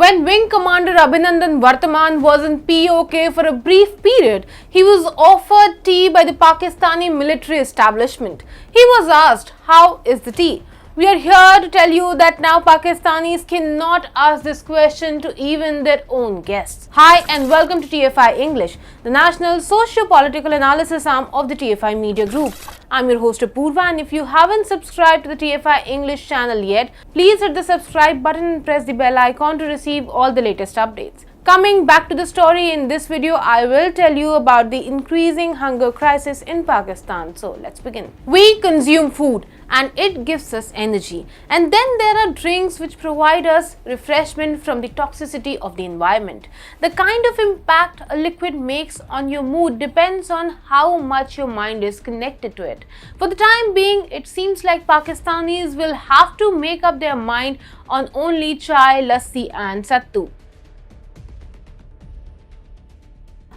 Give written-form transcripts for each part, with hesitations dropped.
When Wing Commander Abhinandan Vartaman was in POK for a brief period, he was offered tea by the Pakistani military establishment. He was asked, "How is the tea?" We are here to tell you that now Pakistanis cannot ask this question to even their own guests. Hi and welcome to TFI English, the national socio-political analysis arm of the TFI Media Group. I'm your host Apurva, and if you haven't subscribed to the TFI English channel yet, please hit the subscribe button and press the bell icon to receive all the latest updates. Coming back to the story, in this video, I will tell you about the increasing hunger crisis in Pakistan. So let's begin. We consume food and it gives us energy. And then there are drinks which provide us refreshment from the toxicity of the environment. The kind of impact a liquid makes on your mood depends on how much your mind is connected to it. For the time being, it seems like Pakistanis will have to make up their mind on only chai, lassi and sattu.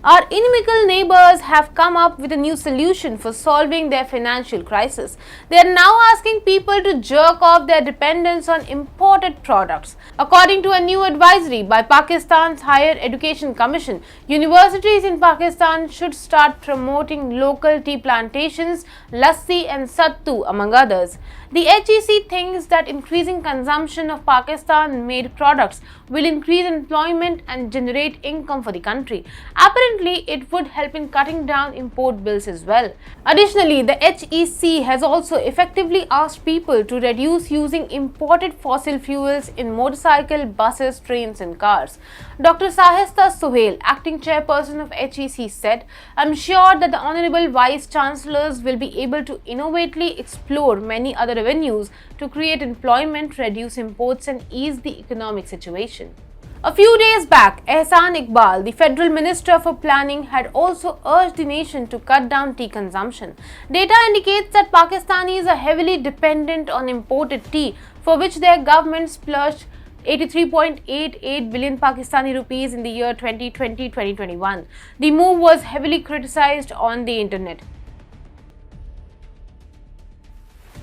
Our inimical neighbors have come up with a new solution for solving their financial crisis. They are now asking people to jerk off their dependence on imported products. According to a new advisory by Pakistan's Higher Education Commission, universities in Pakistan should start promoting local tea plantations, lassi and sattu among others. The HEC thinks that increasing consumption of Pakistan-made products will increase employment and generate income for the country. Apparently, it would help in cutting down import bills as well. Additionally, the HEC has also effectively asked people to reduce using imported fossil fuels in motorcycle, buses, trains and cars. Dr. Sahista Sohail, acting chairperson of HEC, said, "I'm sure that the Honorable Vice Chancellors will be able to innovatively explore many other avenues to create employment, reduce imports and ease the economic situation." A few days back, Ehsan Iqbal, the Federal Minister for Planning, had also urged the nation to cut down tea consumption. Data indicates that Pakistanis are heavily dependent on imported tea, for which their government splurged 83.88 billion Pakistani rupees in the year 2020-2021. The move was heavily criticized on the internet.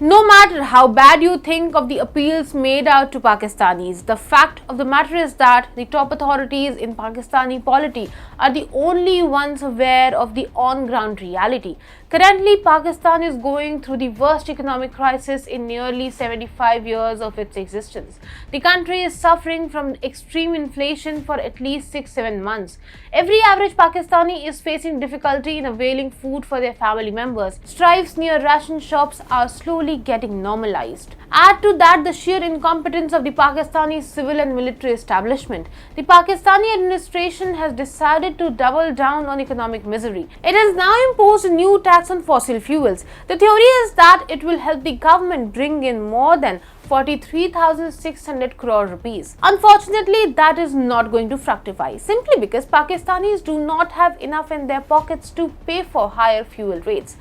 No matter how bad you think of the appeals made out to Pakistanis, the fact of the matter is that the top authorities in Pakistani polity are the only ones aware of the on-ground reality. Currently, Pakistan is going through the worst economic crisis in nearly 75 years of its existence. The country is suffering from extreme inflation for at least 6-7 months. Every average Pakistani is facing difficulty in availing food for their family members. Strikes near ration shops are slowly getting normalized. Add to that the sheer incompetence of the Pakistani civil and military establishment. The Pakistani administration has decided to double down on economic misery. It has now imposed a new tax on fossil fuels. The theory is that it will help the government bring in more than 43,600 crore rupees. Unfortunately, that is not going to fructify, simply because Pakistanis do not have enough in their pockets to pay for higher fuel rates.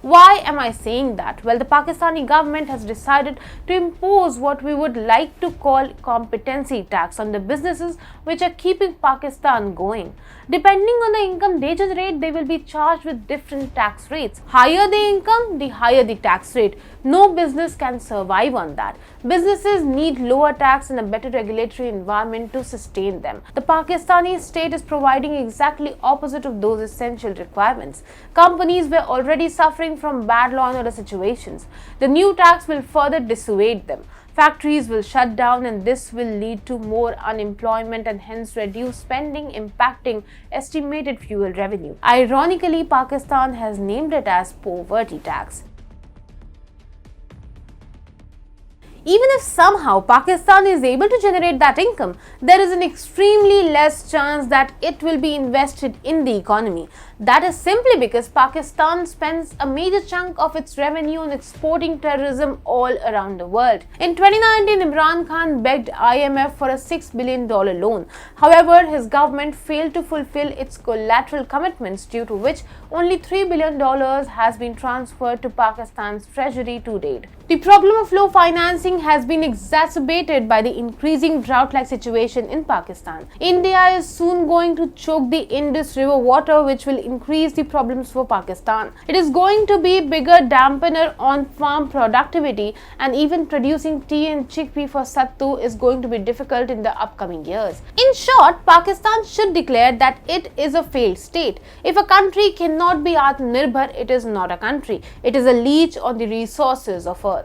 Why am I saying that? Well, the Pakistani government has decided to impose what we would like to call competency tax on the businesses which are keeping Pakistan going. Depending on the income they generate, they will be charged with different tax rates. Higher the income, the higher the tax rate. No business can survive on that. Businesses need lower tax and a better regulatory environment to sustain them. The Pakistani state is providing exactly opposite of those essential requirements. Companies were already suffering from bad law and order situations. The new tax will further dissuade them. Factories will shut down and this will lead to more unemployment and hence reduced spending, impacting estimated fuel revenue. Ironically, Pakistan has named it as poverty tax. Even if somehow Pakistan is able to generate that income, there is an extremely less chance that it will be invested in the economy. That is simply because Pakistan spends a major chunk of its revenue on exporting terrorism all around the world. In 2019, Imran Khan begged IMF for a $6 billion loan. However, his government failed to fulfill its collateral commitments, due to which only $3 billion has been transferred to Pakistan's treasury to date. The problem of low financing has been exacerbated by the increasing drought-like situation in Pakistan. India is soon going to choke the Indus River water, which will increase the problems for Pakistan. It is going to be a bigger dampener on farm productivity, and even producing tea and chickpea for Sattu is going to be difficult in the upcoming years. In short, Pakistan should declare that it is a failed state. If a country cannot be Atmanirbhar, it is not a country. It is a leech on the resources of earth.